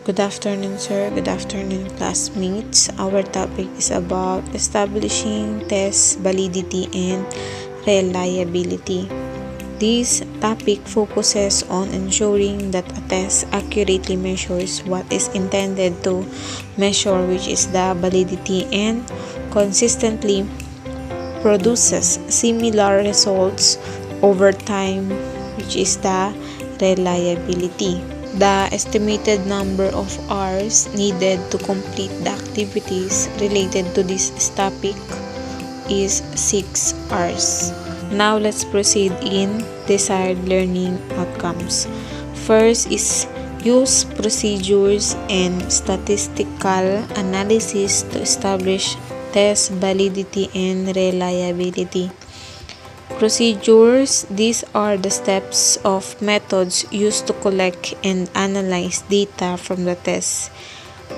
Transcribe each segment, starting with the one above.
Good afternoon, sir. Good afternoon, classmates. Our topic is about establishing test validity and reliability. This topic focuses on ensuring that a test accurately measures what is intended to measure, which is the validity, and consistently produces similar results over time, which is the reliability. The estimated number of hours needed to complete the activities related to this topic is 6 hours. Now let's proceed in desired learning outcomes. First is use procedures and statistical analysis to establish test validity and reliability. Procedures: these are the steps of methods used to collect and analyze data from the test.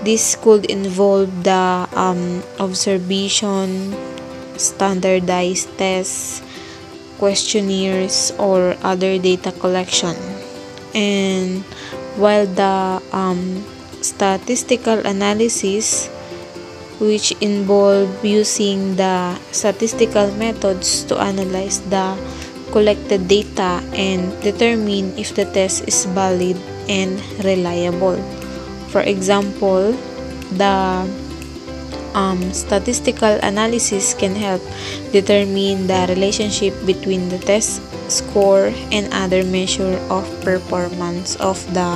This could involve the observation, standardized tests, questionnaires, or other data collection. And while the statistical analysis, which involve using the statistical methods to analyze the collected data and determine if the test is valid and reliable. For example, the statistical analysis can help determine the relationship between the test score and other measure of performance of the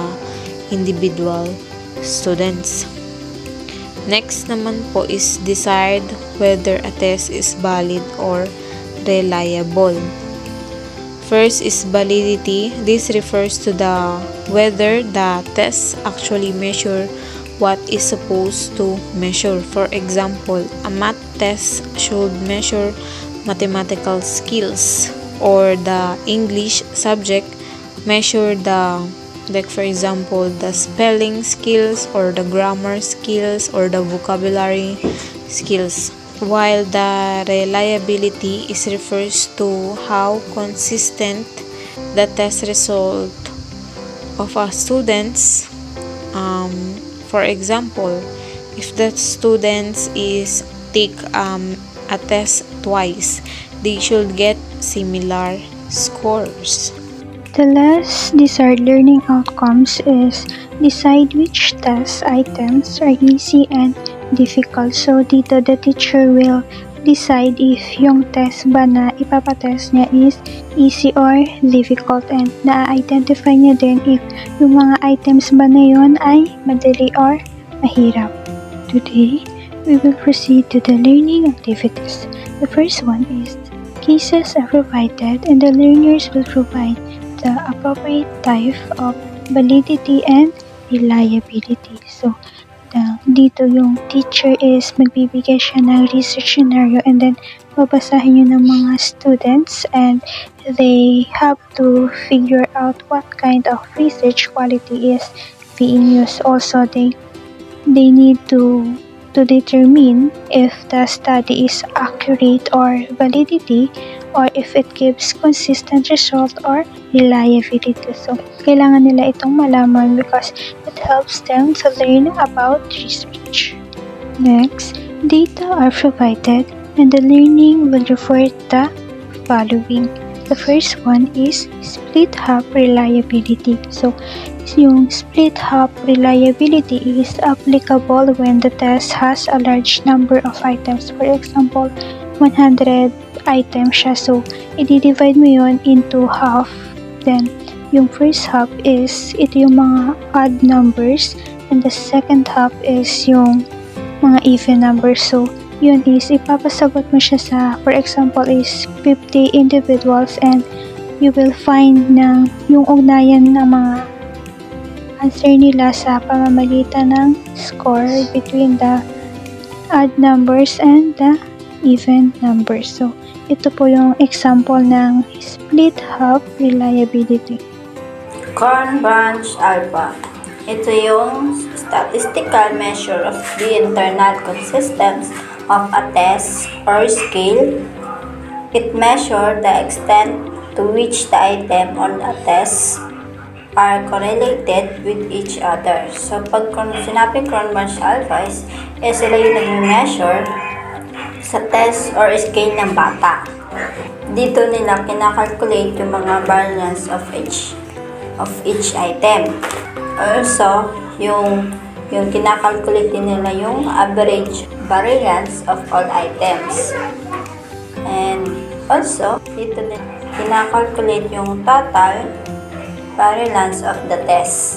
individual students. Next naman po is decide whether a test is valid or reliable. First is validity. This refers to the whether the test actually measure what is supposed to measure. For example, a math test should measure mathematical skills, or the English subject measure the, like for example, the spelling skills or the grammar skills or the vocabulary skills. While the reliability is refers to how consistent the test result of a students. For example, if the students is take a test twice, they should get similar scores. The last desired learning outcomes is decide which test items are easy and difficult. So dito the teacher will decide if yung test ba na ipapatest niya is easy or difficult, and na-identify niya din if yung mga items ba na yun ay madali or mahirap. Today, we will proceed to the learning activities. The first one is cases are provided and the learners will provide the appropriate type of validity and reliability. So, dito yung teacher is magbibigay siya ng research scenario and then babasahin yun ng mga students, and they have to figure out what kind of research quality is being used. Also, they need to determine if the study is accurate or validity, or if it gives consistent result or reliability. So, kailangan nila itong malaman because it helps them to learn about research. Next, data are provided and the learning will refer the following. The first one is split hop reliability. So, yung split hop reliability is applicable when the test has a large number of items. For example, 100 items siya. So, i-divide mo yun into half. Then, yung first half is, ito yung mga odd numbers. And the second half is yung mga even numbers. So, yun is, ipapasagot mo siya sa, for example, is 50 individuals, and you will find na yung ugnayan ng mga answer nila sa pamamagitan ng score between the odd numbers and the even numbers. So, ito po yung example ng split half reliability. Corn branch alpha. Ito yung statistical measure of the internal consistency of a test or scale. It measures the extent to which the item on a test are correlated with each other. So, pag sinabing Cron-Branch alpha sila yung nag-measure sa test or scale ng bata. Dito nila kinakalculate yung mga variance of each item. Also, yung kinakalculate din nila yung average variance of all items. And also, dito nila kinakalculate yung total variance of the test.